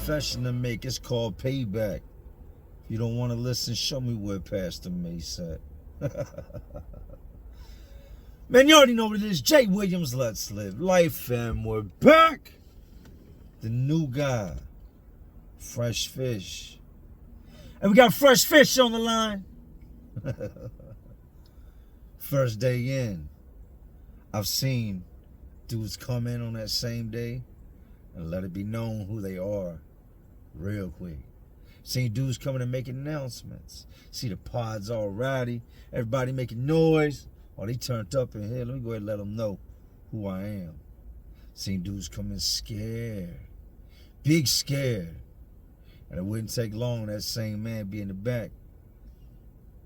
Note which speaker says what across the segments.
Speaker 1: confession to make. It's called payback. If you don't want to listen, show me where Pastor May said. Man, you already know what it is. Jay Williams, Let's Live Life, and we're back. The new guy, Fresh Fish. And we got Fresh Fish on the line. First day in. I've seen dudes come in on that same day and let it be known who they are real quick. Seen dudes coming and making announcements. See the pods all rowdy. Everybody making noise. Oh, they turned up in here. Let me go ahead and let them know who I am. Seen dudes come in scared. Big scared. And it wouldn't take long that same man be in the back.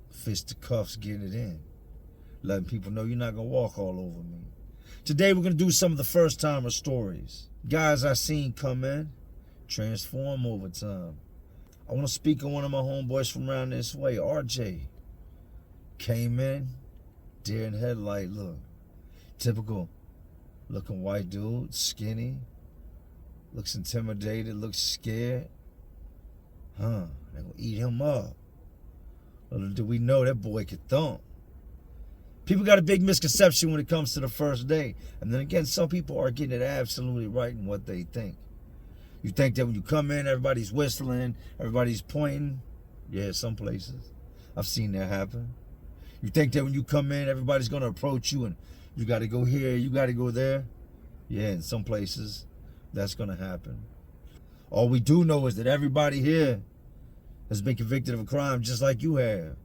Speaker 1: Fist to cuffs, getting it in. Letting people know you're not going to walk all over me. Today we're going to do some of the first-timer stories. Guys I seen come in, transform over time. I want to speak on one of my homeboys from around this way, RJ. Came in, deer in headlight look. Typical looking white dude, skinny. Looks intimidated, looks scared. They're going to eat him up. Little do we know that boy could thump. People got a big misconception when it comes to the first day. And then again, some people are getting it absolutely right in what they think. You think that when you come in, everybody's whistling, everybody's pointing. Yeah, some places. I've seen that happen. You think that when you come in, everybody's going to approach you and you got to go here, you got to go there. Yeah, in some places, that's going to happen. All we do know is that everybody here has been convicted of a crime just like you have.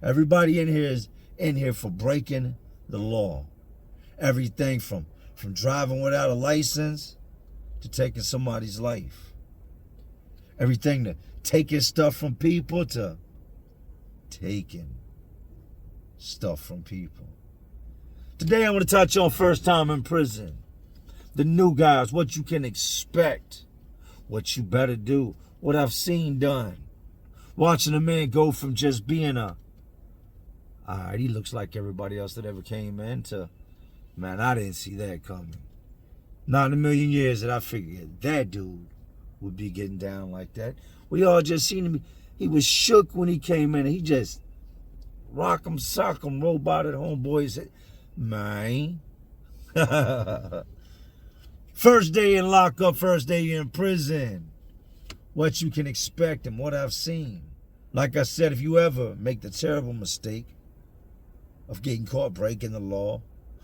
Speaker 1: Everybody in here is in here for breaking the law. Everything from driving without a license to taking somebody's life. Everything to taking stuff from people to taking stuff from people. Today I want to touch on first time in prison. The new guys, what you can expect, what you better do, what I've seen done. Watching a man go from just being alright, he looks like everybody else that ever came in to, man, I didn't see that coming. Not in a million years that I figured that dude would be getting down like that. We all just seen him. He was shook when he came in. He just rock him, sock him, robot at homeboys. Man. First day in lockup, first day in prison. What you can expect and what I've seen. Like I said, if you ever make the terrible mistake of getting caught breaking the law,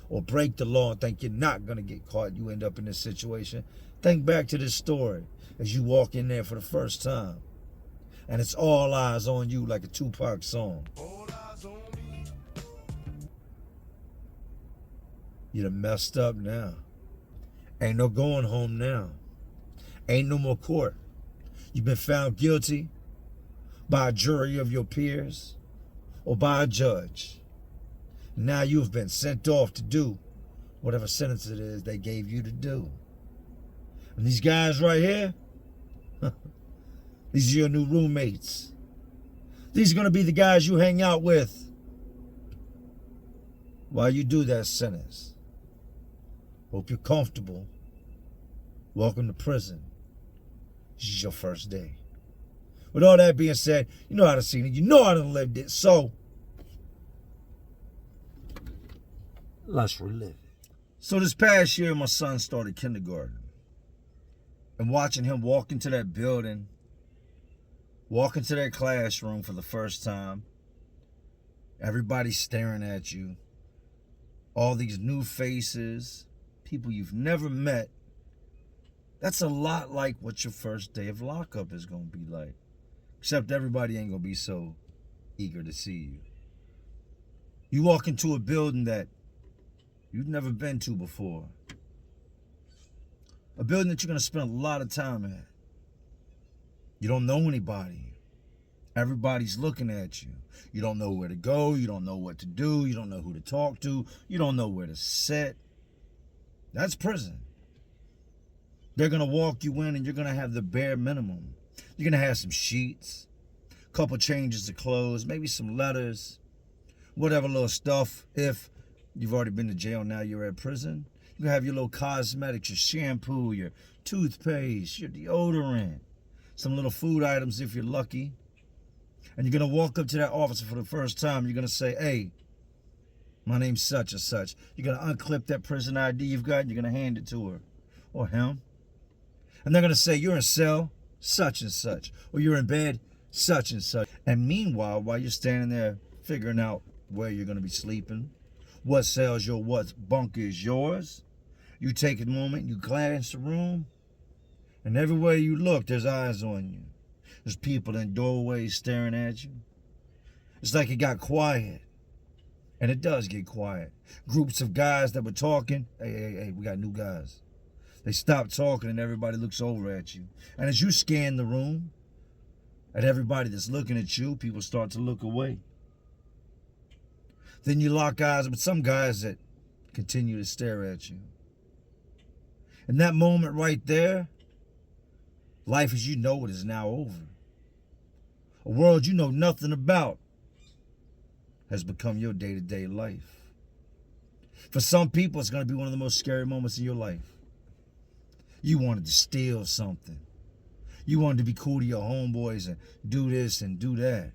Speaker 1: or break the law and think you're not going to get caught, you end up in this situation. Think back to this story as you walk in there for the first time. And it's all eyes on you like a Tupac song. All eyes on me. You done messed up now. Ain't no going home now. Ain't no more court. You've been found guilty by a jury of your peers or by a judge. Now you've been sent off to do whatever sentence it is they gave you to do. And these guys right here, these are your new roommates. These are going to be the guys you hang out with while you do that sentence. Hope you're comfortable. Welcome to prison. This is your first day. With all that being said, you know how to see it. You know how to live it. So, let's relive it. So this past year, my son started kindergarten. And watching him walk into that building, walk into that classroom for the first time, everybody staring at you, all these new faces, people you've never met, that's a lot like what your first day of lockup is going to be like. Except everybody ain't going to be so eager to see you. You walk into a building that you've never been to before. A building that you're going to spend a lot of time at. You don't know anybody. Everybody's looking at you. You don't know where to go. You don't know what to do. You don't know who to talk to. You don't know where to sit. That's prison. They're going to walk you in and you're going to have the bare minimum. You're going to have some sheets, a couple changes of clothes, maybe some letters, whatever little stuff. If you've already been to jail, now you're at prison. You're going to have your little cosmetics, your shampoo, your toothpaste, your deodorant. some little food items if you're lucky. And you're going to walk up to that officer for the first time. You're going to say, hey, my name's such and such. You're going to unclip that prison ID you've got and you're going to hand it to her or him. And they're going to say, you're in cell such and such, or you're in bed such and such. And meanwhile, while you're standing there figuring out where you're going to be sleeping, what cell's your what bunk is yours, you take a moment, you glance the room, and everywhere you look, there's eyes on you. There's people in doorways staring at you. It's like it got quiet. And it does get quiet. Groups of guys that were talking, hey, we got new guys. They stop talking and everybody looks over at you. And as you scan the room, at everybody that's looking at you, people start to look away. Then you lock eyes with some guys that continue to stare at you. In that moment right there, life as you know it is now over. A world you know nothing about has become your day-to-day life. For some people, it's going to be one of the most scary moments in your life. You wanted to steal something. You wanted to be cool to your homeboys and do this and do that.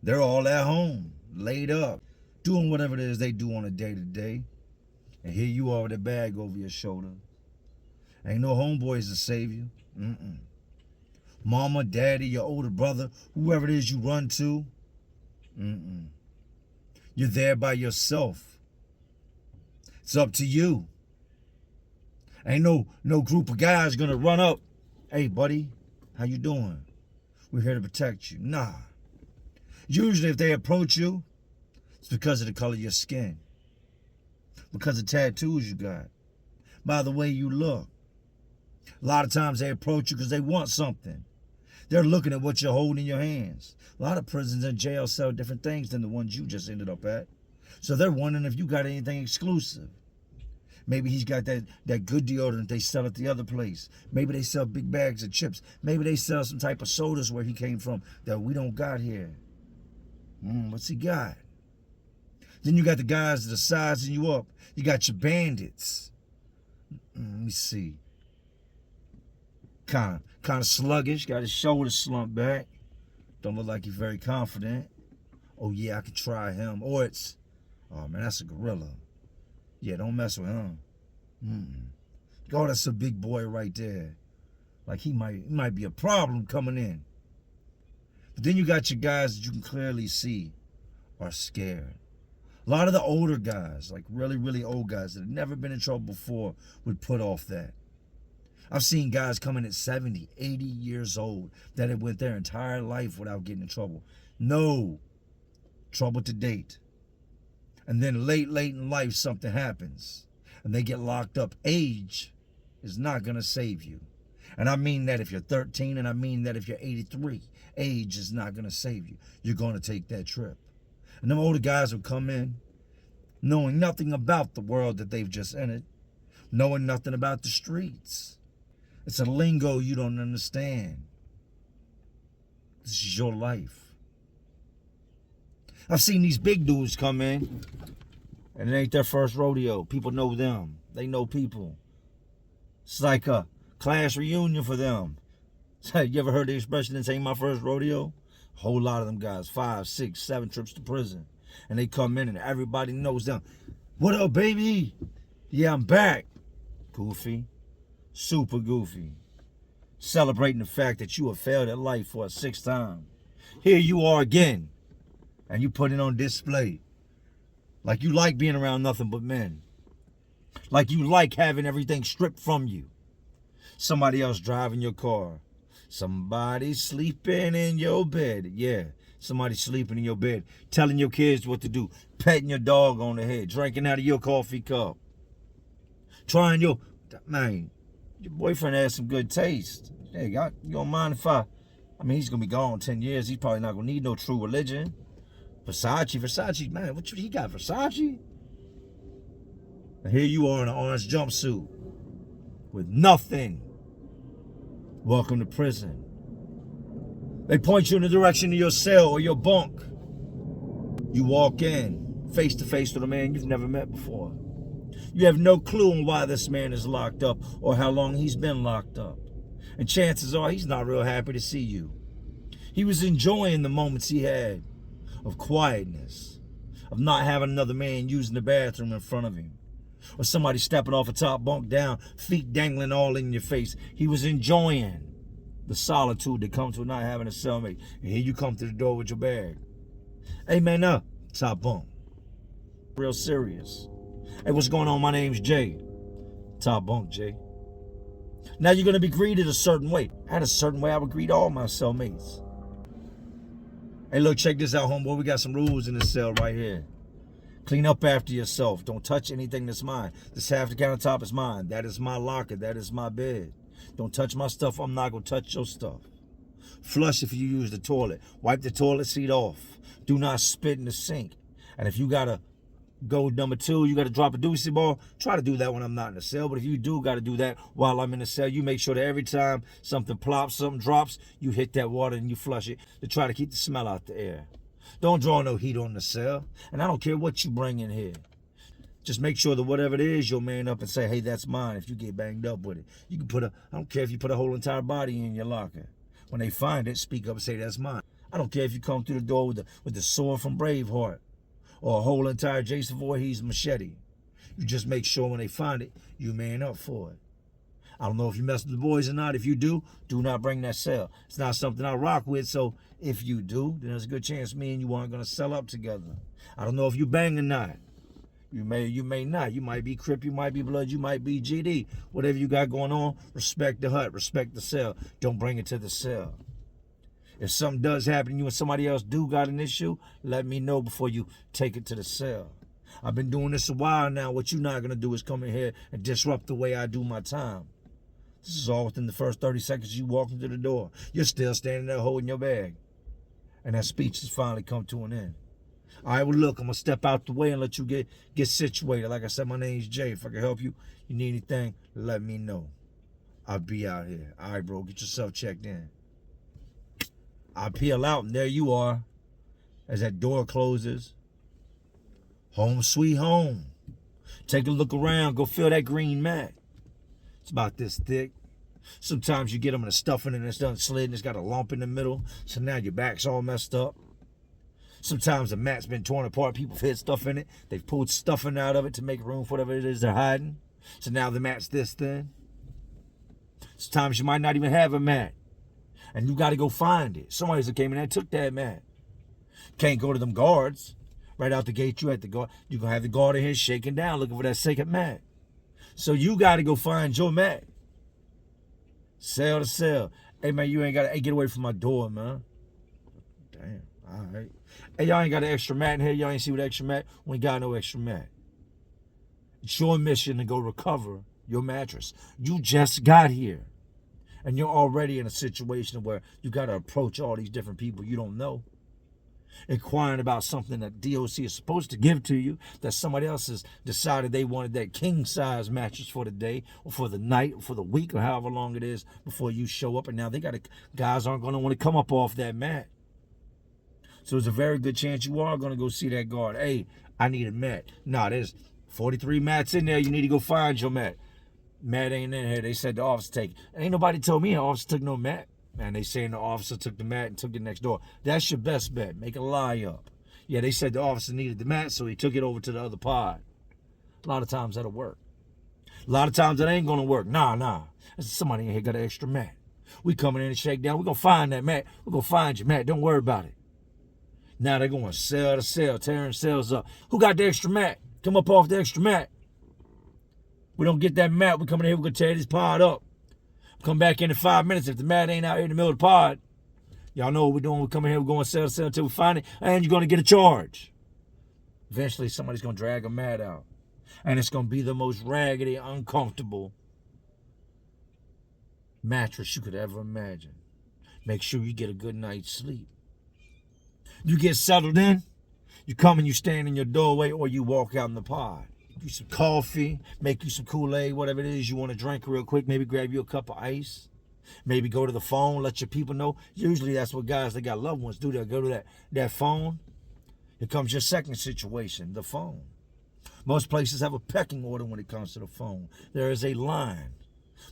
Speaker 1: They're all at home, laid up, doing whatever it is they do on a day-to-day. And here you are with a bag over your shoulder. Ain't no homeboys to save you. Mama, daddy, your older brother, whoever it is you run to. You're there by yourself. It's up to you. Ain't no group of guys gonna run up. Hey, buddy, how you doing? We're here to protect you. Nah. Usually if they approach you, it's because of the color of your skin. Because of tattoos you got. By the way you look. A lot of times they approach you because they want something. They're looking at what you're holding in your hands. A lot of prisons and jails sell different things than the ones you just ended up at. So they're wondering if you got anything exclusive. Maybe he's got that good deodorant they sell at the other place. Maybe they sell big bags of chips. Maybe they sell some type of sodas where he came from that we don't got here. What's he got? Then you got the guys that are sizing you up. You got your bandits. Let me see. Kind of sluggish, got his shoulders slumped back. Don't look like he's very confident. Oh yeah, I could try him. Or it's, oh man, that's a gorilla. Yeah, don't mess with him. Oh, that's a big boy right there. Like he might be a problem coming in. But then you got your guys that you can clearly see are scared. A lot of the older guys, like really, really old guys that have never been in trouble before, would put off that. I've seen guys come in at 70, 80 years old that have went their entire life without getting in trouble. No trouble to date. And then late in life, something happens and they get locked up. Age is not going to save you. And I mean that if you're 13 and I mean that if you're 83. Age is not going to save you. You're going to take that trip. And them older guys will come in knowing nothing about the world that they've just entered, knowing nothing about the streets. It's a lingo you don't understand. This is your life. I've seen these big dudes come in, and it ain't their first rodeo. People know them. They know people. It's like a class reunion for them. You ever heard the expression, this ain't my first rodeo? A whole lot of them guys, 5, 6, 7 trips to prison. And they come in and everybody knows them. What up, baby? Yeah, I'm back. Goofy. Super goofy. Celebrating the fact that you have failed at life for a 6th time. Here you are again. And you put it on display. Like you like being around nothing but men. Like you like having everything stripped from you. Somebody else driving your car. Somebody sleeping in your bed. Yeah, somebody sleeping in your bed. Telling your kids what to do. Petting your dog on the head. Drinking out of your coffee cup. Trying your... Man, your boyfriend has some good taste. Hey, you don't mind if I mean, he's going to be gone 10 years. He's probably not going to need no true religion. Versace, man, what he got, Versace? And here you are in an orange jumpsuit with nothing. Welcome to prison. They point you in the direction of your cell or your bunk. You walk in, face to face with a man you've never met before. You have no clue on why this man is locked up or how long he's been locked up. And chances are he's not real happy to see you. He was enjoying the moments he had of quietness, of not having another man using the bathroom in front of him, or somebody stepping off a top bunk down, feet dangling all in your face. He was enjoying the solitude that comes with not having a cellmate. And here you come to the door with your bag. Hey man, top bunk. Real serious. Hey, what's going on? My name's Jay. Top bunk, Jay. Now you're going to be greeted a certain way. I had a certain way I would greet all my cellmates. Hey, look, check this out, homeboy. We got some rules in this cell right here. Clean up after yourself. Don't touch anything that's mine. This half the countertop is mine. That is my locker. That is my bed. Don't touch my stuff. I'm not going to touch your stuff. Flush if you use the toilet. Wipe the toilet seat off. Do not spit in the sink. And if you got to go number 2, you got to drop a doozy ball, try to do that when I'm not in the cell. But if you do got to do that while I'm in the cell, you make sure that every time something plops, something drops, you hit that water and you flush it to try to keep the smell out the air. Don't draw no heat on the cell. And I don't care what you bring in here. Just make sure that whatever it is, you'll man up and say, hey, that's mine. If you get banged up with it, you can I don't care if you put a whole entire body in your locker. When they find it, speak up and say, that's mine. I don't care if you come through the door with the sword from Braveheart, or a whole entire Jason Voorhees machete. You just make sure when they find it, you man up for it. I don't know if you mess with the boys or not. If you do not bring that cell. It's not something I rock with, so if you do, then there's a good chance me and you aren't going to cell up together. I don't know if you bang or not. You may not. You might be Crip, you might be Blood, you might be GD. Whatever you got going on, respect the hut, respect the cell. Don't bring it to the cell. If something does happen to you and somebody else do got an issue, let me know before you take it to the cell. I've been doing this a while now. What you're not going to do is come in here and disrupt the way I do my time. This is all within the first 30 seconds you walk into the door. You're still standing there holding your bag. And that speech has finally come to an end. All right, well, look, I'm going to step out the way and let you get situated. Like I said, my name's Jay. If I can help you, you need anything, let me know. I'll be out here. All right, bro, get yourself checked in. I peel out, and there you are. As that door closes. Home sweet home. Take a look around. Go feel that green mat. It's about this thick. Sometimes you get them in a stuffing and it's done slid and it's got a lump in the middle. So now your back's all messed up. Sometimes the mat's been torn apart. People have hid stuff in it. They've pulled stuffing out of it to make room for whatever it is they're hiding. So now the mat's this thin. Sometimes you might not even have a mat. And you got to go find it. Somebody's came in there and took that mat. Can't go to them guards. Right out the gate, you at the guard. You're going to have the guard in here shaking down looking for that second mat. So you got to go find your mat. Cell to cell. Hey, man, you ain't got to... Hey, get away from my door, man. Damn, all right. Hey, y'all ain't got an extra mat in here. Y'all ain't see what extra mat? We ain't got no extra mat. It's your mission to go recover your mattress. You just got here. And you're already in a situation where you got to approach all these different people you don't know, inquiring about something that DOC is supposed to give to you, that somebody else has decided they wanted that king-size mattress for the day or for the night or for the week or however long it is before you show up. And now guys aren't going to want to come up off that mat. So there's a very good chance you are going to go see that guard. Hey, I need a mat. Nah, there's 43 mats in there. You need to go find your mat. Mat ain't in here. They said the officer take it. Ain't nobody told me the officer took no mat. Man, they saying the officer took the mat and took it next door. That's your best bet. Make a lie up. Yeah, they said the officer needed the mat, so he took it over to the other pod. A lot of times that'll work. A lot of times it ain't going to work. Nah. Somebody in here got an extra mat. We coming in and shake down. We're going to find that mat. We're going to find your mat. Don't worry about it. Now they're going cell to cell, tearing cells up. Who got the extra mat? Come up off the extra mat. We don't get that mat. We come in here, we're going to tear this pod up. Come back in 5 minutes. If the mat ain't out here in the middle of the pod, y'all know what we're doing. We come in here, we're going cell to cell until we find it, and you're going to get a charge. Eventually, somebody's going to drag a mat out. And it's going to be the most raggedy, uncomfortable mattress you could ever imagine. Make sure you get a good night's sleep. You get settled in, you come and you stand in your doorway or you walk out in the pod. You some coffee, make you some Kool-Aid, whatever it is you want to drink real quick. Maybe grab you a cup of ice. Maybe go to the phone, let your people know. Usually that's what guys that got loved ones do. They'll go to that phone. Here comes your second situation, the phone. Most places have a pecking order when it comes to the phone. There is a line.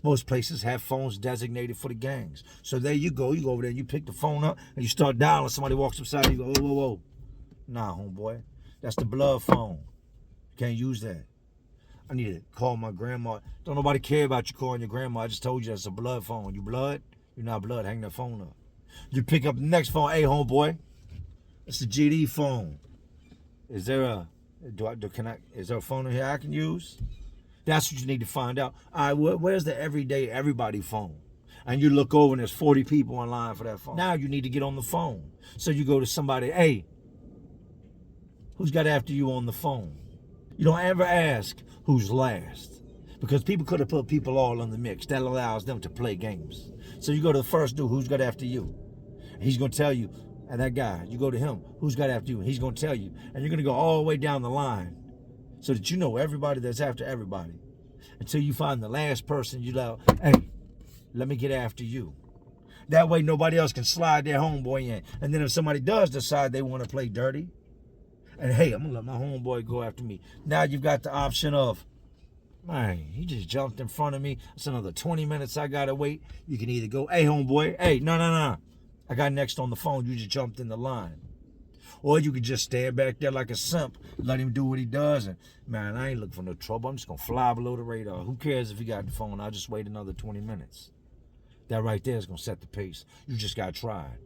Speaker 1: Most places have phones designated for the gangs. So there you go. You go over there, you pick the phone up, and you start dialing. Somebody walks beside you, you go, whoa, whoa, whoa. Nah, homeboy. That's the blood phone. You can't use that. I need to call my grandma. Don't nobody care about you calling your grandma. I just told you that's a blood phone. You blood? You're not blood. Hang that phone up. You pick up the next phone. Hey, homeboy. It's the GD phone. Is there a is there a phone in here I can use? That's what you need to find out. All right, where's the everyday everybody phone? And you look over and there's 40 people online for that phone. Now you need to get on the phone. So you go to somebody, hey, who's got after you on the phone? You don't ever ask who's last, because people could have put people all in the mix. That allows them to play games. So you go to the first dude, who's got after you? He's going to tell you, and that guy, you go to him, who's got after you? He's going to tell you. And you're going to go all the way down the line so that you know everybody that's after everybody. Until you find the last person, you go, hey, let me get after you. That way nobody else can slide their homeboy in. And then if somebody does decide they want to play dirty, and hey, I'm going to let my homeboy go after me. Now you've got the option of, man, he just jumped in front of me. It's another 20 minutes I got to wait. You can either go, hey, homeboy, hey, no. I got next on the phone. You just jumped in the line. Or you could just stand back there like a simp, let him do what he does. And, man, I ain't looking for no trouble. I'm just going to fly below the radar. Who cares if he got the phone? I'll just wait another 20 minutes. That right there is going to set the pace. You just got to try it.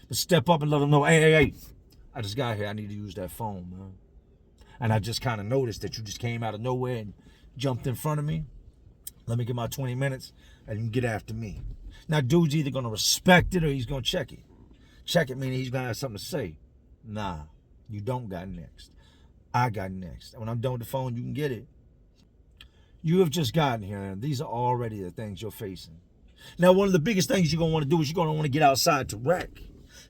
Speaker 1: But step up and let them know, hey. I just got here. I need to use that phone, man. And I just kind of noticed that you just came out of nowhere and jumped in front of me. Let me get my 20 minutes and you can get after me. Now, dude's either going to respect it or he's going to check it. Check it meaning he's going to have something to say. Nah, you don't got next. I got next. And when I'm done with the phone, you can get it. You have just gotten here, and these are already the things you're facing. Now, one of the biggest things you're going to want to do is you're going to want to get outside to wreck,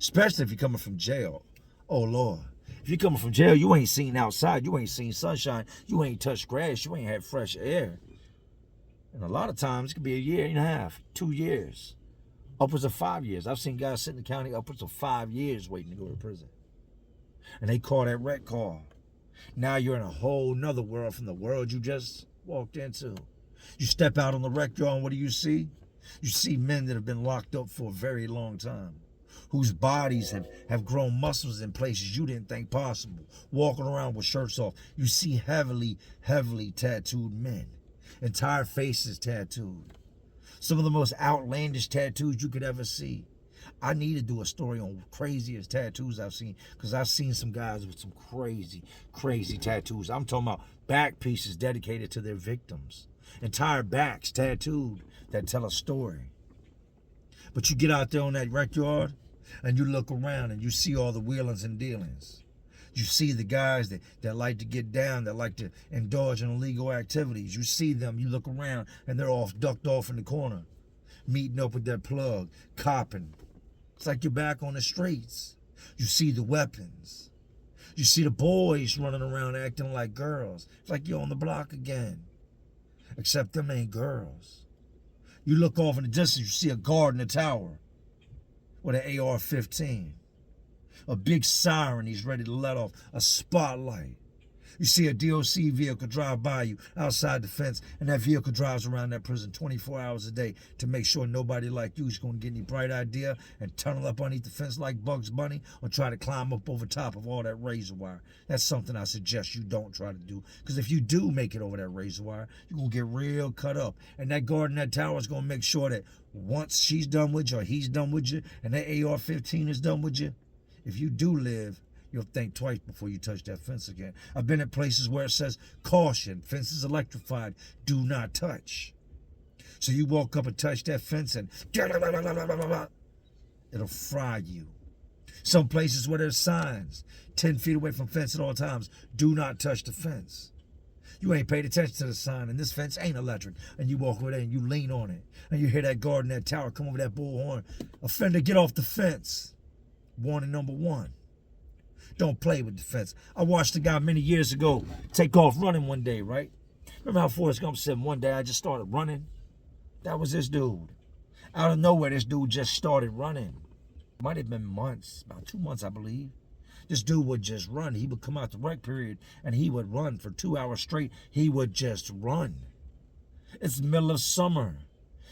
Speaker 1: especially if you're coming from jail. Oh, Lord. If you're coming from jail, you ain't seen outside. You ain't seen sunshine. You ain't touched grass. You ain't had fresh air. And a lot of times, it could be a year and a half, 2 years, upwards of 5 years. I've seen guys sit in the county upwards of 5 years waiting to go to prison. And they call that wreck call. Now you're in a whole nother world from the world you just walked into. You step out on the wreck yard and what do you see? You see men that have been locked up for a very long time, whose bodies have grown muscles in places you didn't think possible, walking around with shirts off. You see heavily tattooed men, entire faces tattooed. Some of the most outlandish tattoos you could ever see. I need to do a story on craziest tattoos I've seen, because I've seen some guys with some crazy tattoos. I'm talking about back pieces dedicated to their victims. Entire backs tattooed that tell a story. But you get out there on that rec yard and you look around and you see all the wheelings and dealings. You see the guys that like to get down, that like to indulge in illegal activities. You see them, you look around and they're ducked off in the corner, meeting up with that plug, copping. It's like you're back on the streets. You see the weapons. You see the boys running around acting like girls. It's like you're on the block again. Except them ain't girls. You look off in the distance, you see a guard in the tower with an AR-15. A big siren he's ready to let off, a spotlight. You see a DOC vehicle drive by you outside the fence, and that vehicle drives around that prison 24 hours a day to make sure nobody like you is going to get any bright idea and tunnel up underneath the fence like Bugs Bunny or try to climb up over top of all that razor wire. That's something I suggest you don't try to do, because if you do make it over that razor wire, you're going to get real cut up. And that guard in that tower is going to make sure that once she's done with you or he's done with you and that AR-15 is done with you, if you do live, you'll think twice before you touch that fence again. I've been at places where it says, caution, fence is electrified, do not touch. So you walk up and touch that fence and it'll fry you. Some places where there's signs, 10 feet away from fence at all times, do not touch the fence. You ain't paid attention to the sign, and this fence ain't electric. And you walk over there and you lean on it, and you hear that guard in that tower come over that bullhorn. Offender, get off the fence. Warning number 1. Don't play with the fence. I watched a guy many years ago take off running one day, right? Remember how Forrest Gump said one day I just started running? That was this dude. Out of nowhere, this dude just started running. Might have been months, about 2 months, I believe. This dude would just run. He would come out the rec period and he would run for 2 hours straight. He would just run.
Speaker 2: It's the middle of summer.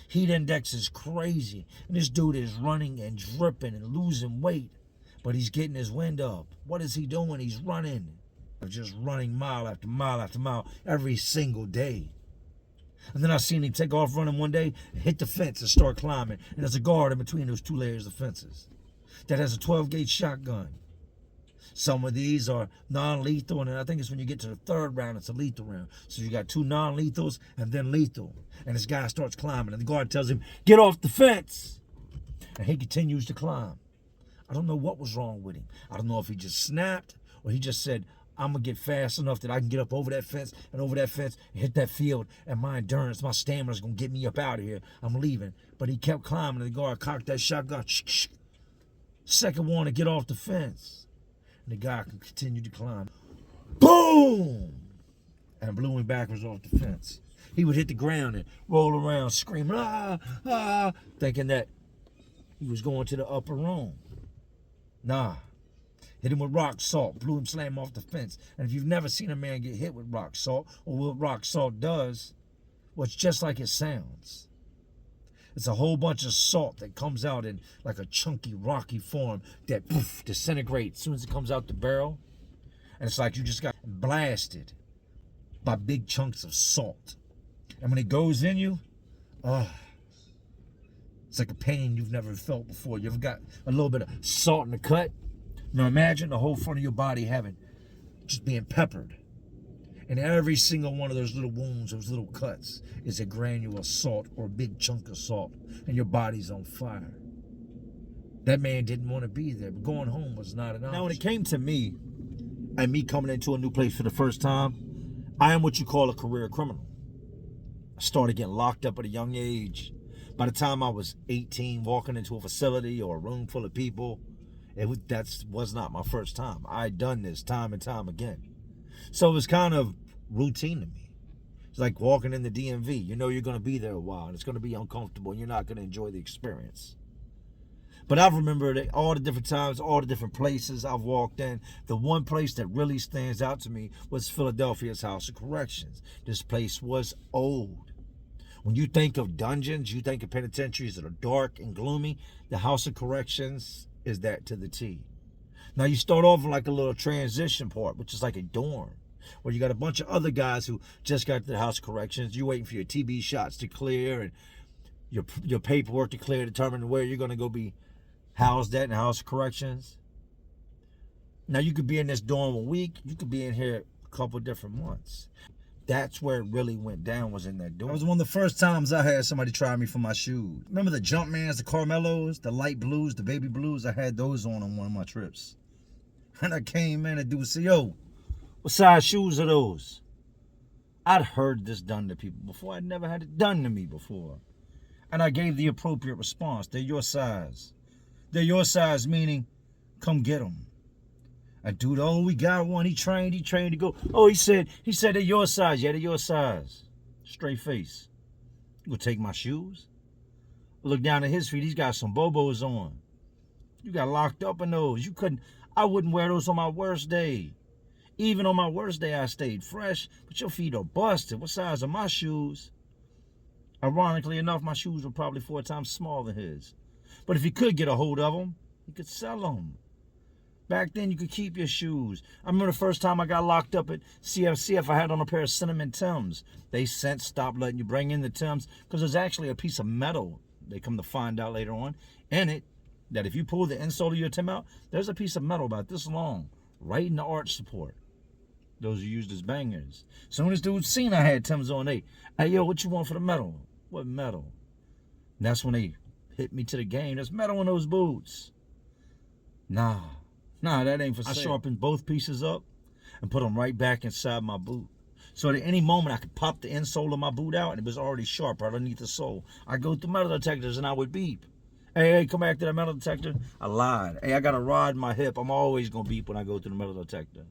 Speaker 2: Heat index is crazy. And this dude is running and dripping and losing weight. But he's getting his wind up. What is he doing? He's running. Just running mile after mile after mile every single day. And then I seen him take off running one day, hit the fence and start climbing. And there's a guard in between those two layers of fences that has a 12-gauge shotgun. Some of these are non-lethal, and I think it's when you get to the third round, it's a lethal round. So you got 2 non-lethals and then lethal. And this guy starts climbing, and the guard tells him, "Get off the fence." And he continues to climb. I don't know what was wrong with him. I don't know if he just snapped or he just said, "I'm going to get fast enough that I can get up over that fence and over that fence and hit that field, and my endurance, my stamina is going to get me up out of here. I'm leaving." But he kept climbing, and the guard cocked that shotgun. Second warning, get off the fence. And the guy could continue to climb. Boom! And blew him backwards off the fence. He would hit the ground and roll around screaming, "Ah, ah," thinking that he was going to the upper room. Nah. Hit him with rock salt, blew him slam off the fence. And if you've never seen a man get hit with rock salt, or what rock salt does, well, it's just like it sounds. It's a whole bunch of salt that comes out in like a chunky, rocky form that poof, disintegrates as soon as it comes out the barrel. And it's like you just got blasted by big chunks of salt. And when it goes in you, it's like a pain you've never felt before. You ever got a little bit of salt in the cut? Now imagine the whole front of your body just being peppered. And every single one of those little wounds, those little cuts, is a granule of salt or a big chunk of salt. And your body's on fire. That man didn't want to be there, but going home was not an option. Now when it came to me, and me coming into a new place for the first time, I am what you call a career criminal. I started getting locked up at a young age. By the time I was 18, walking into a facility or a room full of people, that was not my first time. I had done this time and time again. So it was kind of routine to me. It's like walking in the DMV. You know you're going to be there a while, and it's going to be uncomfortable, and you're not going to enjoy the experience. But I've remembered all the different times, all the different places I've walked in. The one place that really stands out to me was Philadelphia's House of Corrections. This place was old. When you think of dungeons, you think of penitentiaries that are dark and gloomy. The House of Corrections is that to the T. Now you start off like a little transition part, which is like a dorm, where you got a bunch of other guys who just got to the House of Corrections. You're waiting for your TB shots to clear and your paperwork to clear, determine where you're going to go be housed at in the House of Corrections. Now you could be in this dorm a week. You could be in here a couple different months. That's where it really went down, was in that dorm. That was one of the first times I had somebody try me for my shoes. Remember the Jumpmans, the Carmelos, the light blues, the baby blues? I had those on one of my trips. And I came in and dude said, "Yo, what size shoes are those?" I'd heard this done to people before. I'd never had it done to me before. And I gave the appropriate response. "They're your size." They're your size, meaning, come get them. And dude, "Oh, we got one. He trained to go." "Oh, he said they're your size." "Yeah, they're your size." Straight face. "You gonna take my shoes?" I look down at his feet. He's got some Bobos on. "You got locked up in those. I wouldn't wear those on my worst day. Even on my worst day, I stayed fresh, but your feet are busted. What size are my shoes?" Ironically enough, my shoes were probably 4 times smaller than his. But if he could get a hold of them, he could sell them. Back then, you could keep your shoes. I remember the first time I got locked up at CFCF, I had on a pair of Cinnamon Tims. They since stopped letting you bring in the Tims because there's actually a piece of metal, they come to find out later on, in it, that if you pull the insole of your Tim out, there's a piece of metal about this long, right in the arch support. Those are used as bangers. Soon as dudes seen I had Tims on, hey, yo, what you want for the metal? What metal? And that's when they hit me to the game. There's metal in those boots. Nah, that ain't for sale. I sharpened both pieces up and put them right back inside my boot. So at any moment, I could pop the insole of my boot out, and it was already sharp right underneath the sole. I go through metal detectors, and I would beep. Hey, come back to that metal detector. I lied. Hey, I got a rod in my hip. I'm always going to beep when I go through the metal detector.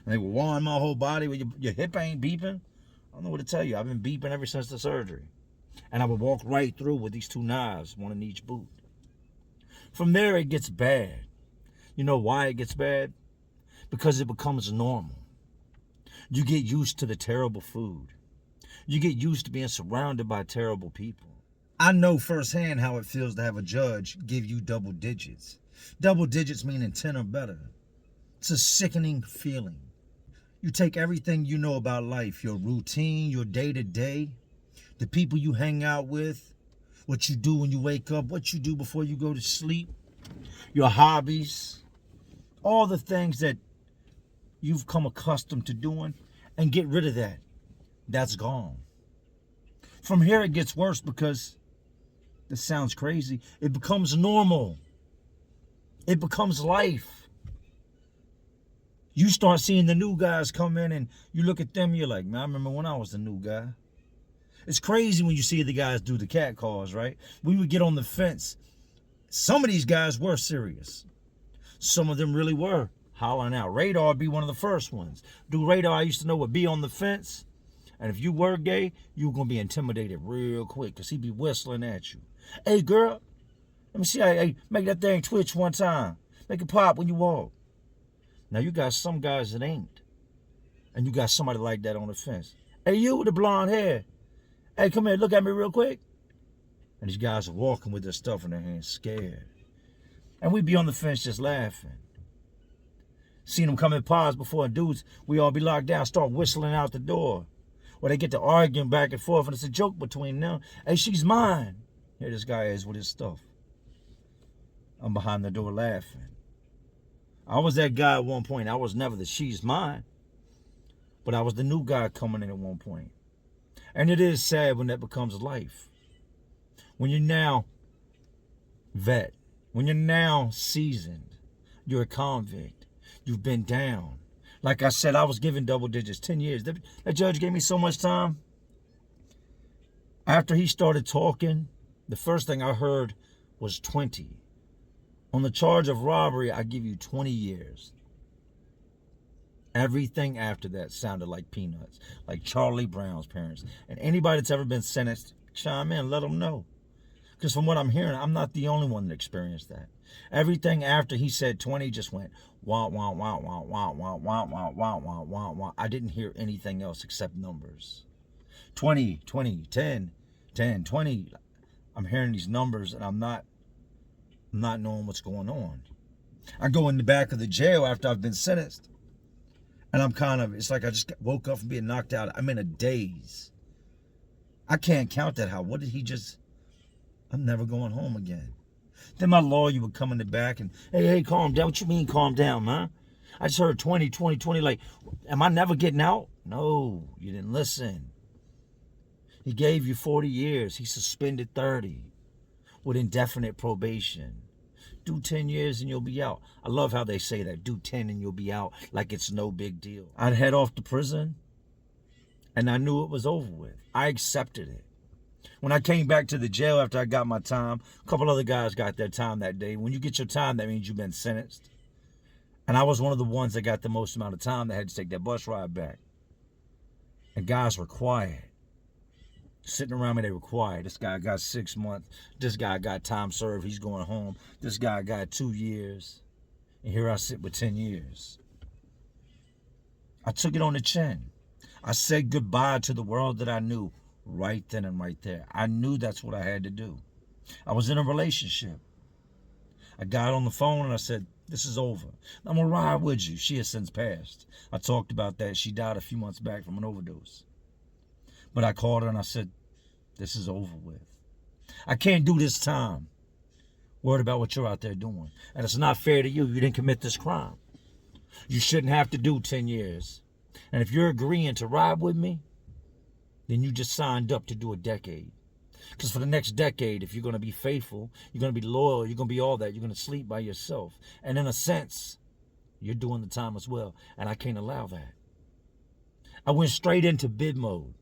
Speaker 2: And they were warning my whole body. Well, your hip ain't beeping. I don't know what to tell you. I've been beeping ever since the surgery. And I would walk right through with these 2 knives, one in each boot. From there, it gets bad. You know why it gets bad? Because it becomes normal. You get used to the terrible food. You get used to being surrounded by terrible people.
Speaker 1: I know firsthand how it feels to have a judge give you double digits. Double digits meaning 10 or better. It's a sickening feeling. You take everything you know about life, your routine, your day-to-day, the people you hang out with, what you do when you wake up, what you do before you go to sleep, your hobbies, all the things that you've come accustomed to doing, and get rid of that. That's gone. From here it gets worse because, this sounds crazy, it becomes normal. It becomes life. You start seeing the new guys come in and you look at them, you're like, man, I remember when I was the new guy. It's crazy when you see the guys do the cat calls, right? We would get on the fence. Some of these guys were serious. Some of them really were hollering out. Radar would be one of the first ones. Dude, Radar, I used to know, would be on the fence. And if you were gay, you were going to be intimidated real quick because he'd be whistling at you. Hey, girl, let me see how you make that thing twitch one time. Make it pop when you walk. Now, you got some guys that ain't. And you got somebody like that on the fence. Hey, you with the blonde hair. Hey, come here, look at me real quick. And these guys are walking with their stuff in their hands, scared. And we'd be on the fence just laughing. Seen them come in pods before, and dudes, we all be locked down, start whistling out the door. Or they get to arguing back and forth, and it's a joke between them. Hey, she's mine. Here this guy is with his stuff. I'm behind the door laughing. I was that guy at one point. I was never the she's mine. But I was the new guy coming in at one point. And it is sad when that becomes life. When you're now vet, when you're now seasoned, you're a convict, you've been down. Like I said, I was given double digits, 10 years. That judge gave me so much time. After he started talking, the first thing I heard was 20. On the charge of robbery, I give you 20 years. Everything after that sounded like peanuts, like Charlie Brown's parents. And anybody that's ever been sentenced, chime in, let them know. Because from what I'm hearing, I'm not the only one that experienced that. Everything after he said 20 just went wah, wah, wah, wah, wah, wah, wah, wah, wah, wah, wah, wah. I didn't hear anything else except numbers. 20, 20, 10, 10, 20. I'm hearing these numbers and I'm not knowing what's going on. I go in the back of the jail after I've been sentenced. And it's like I just woke up from being knocked out. I'm in a daze. I can't count that. What did he just... I'm never going home again. Then my lawyer would come in the back and, hey, calm down. What you mean calm down, man? I just heard 20, 20, 20. Like, am I never getting out? No, you didn't listen. He gave you 40 years. He suspended 30 with indefinite probation. Do 10 years and you'll be out. I love how they say that. Do 10 and you'll be out, like it's no big deal. I'd head off to prison and I knew it was over with. I accepted it. When I came back to the jail after I got my time, a couple other guys got their time that day. When you get your time, that means you've been sentenced. And I was one of the ones that got the most amount of time that had to take that bus ride back. And guys were quiet. Sitting around me, they were quiet. This guy got 6 months. This guy got time served. He's going home. This guy got 2 years. And here I sit with 10 years. I took it on the chin. I said goodbye to the world that I knew right then and right there. I knew that's what I had to do. I was in a relationship. I got on the phone and I said, this is over. I'm going to ride with you. She has since passed. I talked about that. She died a few months back from an overdose. But I called her and I said, this is over with. I can't do this time. Worried about what you're out there doing. And it's not fair to you. You didn't commit this crime. You shouldn't have to do 10 years. And if you're agreeing to ride with me, then you just signed up to do a decade. Because for the next decade, if you're going to be faithful, you're going to be loyal, you're going to be all that, you're going to sleep by yourself. And in a sense, you're doing the time as well. And I can't allow that. I went straight into bid mode.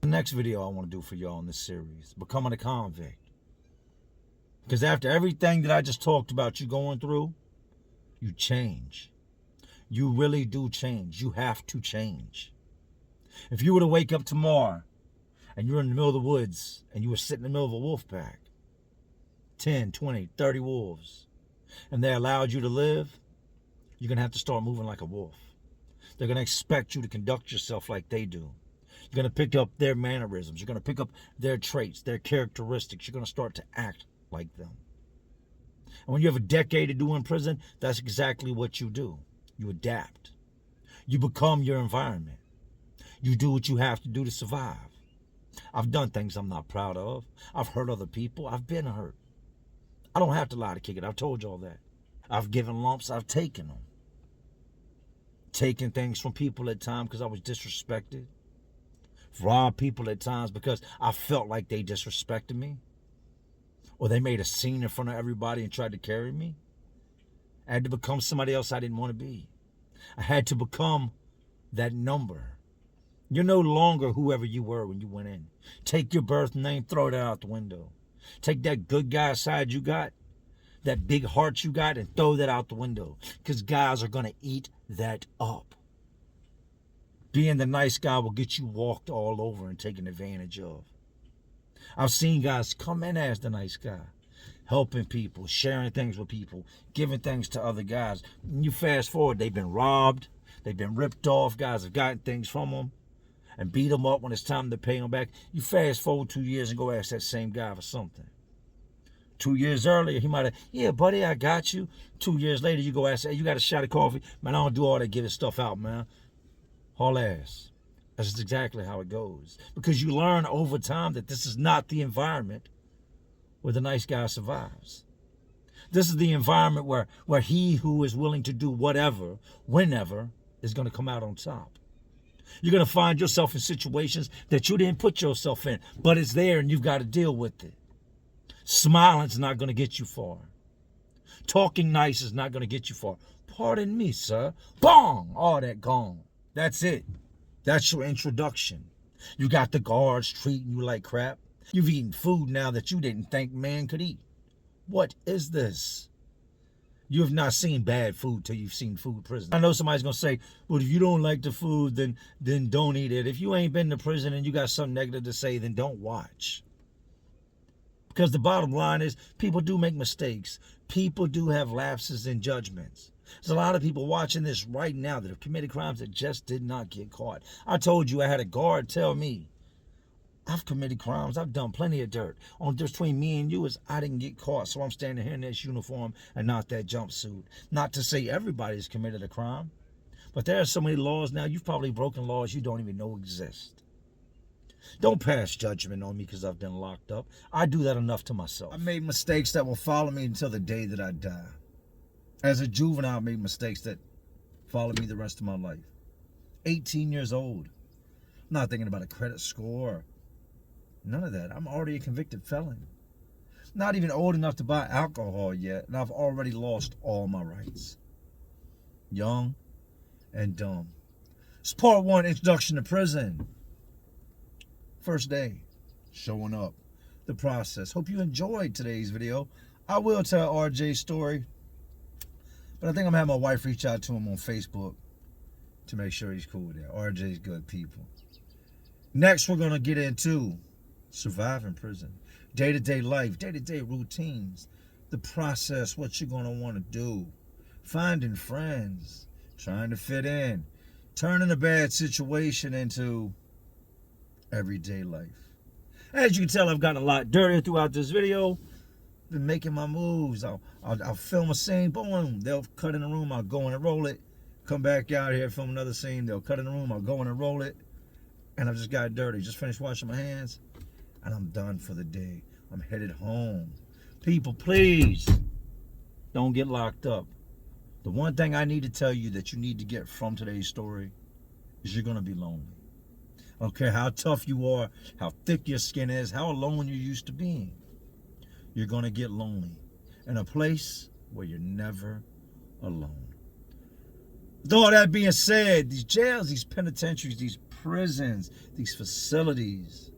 Speaker 1: The next video I want to do for y'all in this series, becoming a convict. Because after everything that I just talked about you going through, you change. You really do change. You have to change. If you were to wake up tomorrow and you're in the middle of the woods and you were sitting in the middle of a wolf pack, 10, 20, 30 wolves, and they allowed you to live, you're going to have to start moving like a wolf. They're going to expect you to conduct yourself like they do.
Speaker 2: You're going to pick up their mannerisms. You're going to pick up their traits, their characteristics. You're going to start to act like them. And when you have a decade to do in prison, that's exactly what you do. You adapt. You become your environment. You do what you have to do to survive. I've done things I'm not proud of. I've hurt other people. I've been hurt. I don't have to lie to kick it. I've told you all that. I've given lumps. I've taken them. Taken things from people at times because I was disrespected. Robbed people at times because I felt like they disrespected me. Or they made a scene in front of everybody and tried to carry me. I had to become somebody else I didn't want to be. I had to become that number. You're no longer whoever you were when you went in. Take your birth name, throw that out the window. Take that good guy side you got, that big heart you got, and throw that out the window. Because guys are going to eat that up. Being the nice guy will get you walked all over and taken advantage of. I've seen guys come in as the nice guy, helping people, sharing things with people, giving things to other guys. And you fast forward, they've been robbed, they've been ripped off, guys have gotten things from them and beat them up when it's time to pay them back. You fast forward 2 years and go ask that same guy for something. 2 years earlier, he might have, yeah, buddy, I got you. 2 years later, you go ask, hey, you got a shot of coffee? Man, I don't do all that giving stuff out, man. Haul ass. That's exactly how it goes. Because you learn over time that this is not the environment where the nice guy survives. This is the environment where he who is willing to do whatever, whenever, is going to come out on top. You're going to find yourself in situations that you didn't put yourself in, but it's there and you've got to deal with it. Smiling's not going to get you far. Talking nice is not going to get you far. Pardon me, sir. Bong! All that gone. That's it. That's your introduction. You got the guards treating you like crap. You've eaten food now that you didn't think man could eat. What is this? You have not seen bad food till you've seen food prison. I know somebody's going to say, well, if you don't like the food, then don't eat it. If you ain't been to prison and you got something negative to say, then don't watch. Because the bottom line is people do make mistakes. People do have lapses in judgments. There's a lot of people watching this right now that have committed crimes that just did not get caught. I told you I had a guard tell me, I've committed crimes. I've done plenty of dirt. Only difference between me and you is I didn't get caught. So I'm standing here in this uniform and not that jumpsuit. Not to say everybody's committed a crime. But there are so many laws now. You've probably broken laws you don't even know exist. Don't pass judgment on me because I've been locked up. I do that enough to myself. I made mistakes that will follow me until the day that I die. As a juvenile, I made mistakes that follow me the rest of my life. 18 years old. I'm not thinking about a credit score. None of that. I'm already a convicted felon. Not even old enough to buy alcohol yet, and I've already lost all my rights. Young and dumb. It's part 1, introduction to prison. First day, showing up, the process. Hope you enjoyed today's video. I will tell RJ's story, but I think I'm having my wife reach out to him on Facebook to make sure he's cool with that. RJ's good people. Next, we're going to get into surviving prison, day-to-day life, day-to-day routines, the process, what you're going to want to do, finding friends, trying to fit in, turning a bad situation into everyday life. As you can tell, I've gotten a lot dirtier throughout this video. Been making my moves. I'll film a scene, boom, they'll cut in the room, I'll go in and roll it, come back out here, film another scene, they'll cut in the room, I'll go in and roll it, and I just got dirty. Just finished washing my hands, and I'm done for the day. I'm headed home. People, please don't get locked up. The one thing I need to tell you that you need to get from today's story is you're going to be lonely. I don't care how tough you are, how thick your skin is, how alone you're used to being. You're going to get lonely in a place where you're never alone. With all that being said, these jails, these penitentiaries, these prisons, these facilities,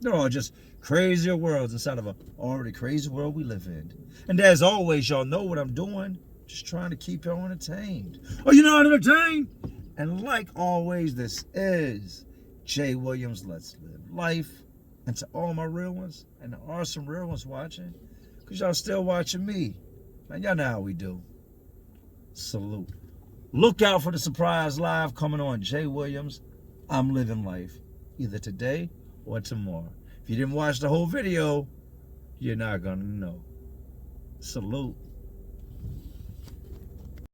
Speaker 2: they're all just crazier worlds inside of an already crazy world we live in. And as always, y'all know what I'm doing. Just trying to keep y'all entertained. Oh, you're not entertained? And like always, this is Jay Williams, Let's Live Life. And to all my real ones, and there are some real ones watching, because y'all still watching me. Man, y'all know how we do. Salute. Look out for the surprise live coming on Jay Williams. I'm living life. either today or tomorrow. If you didn't watch the whole video, you're not gonna know. Salute.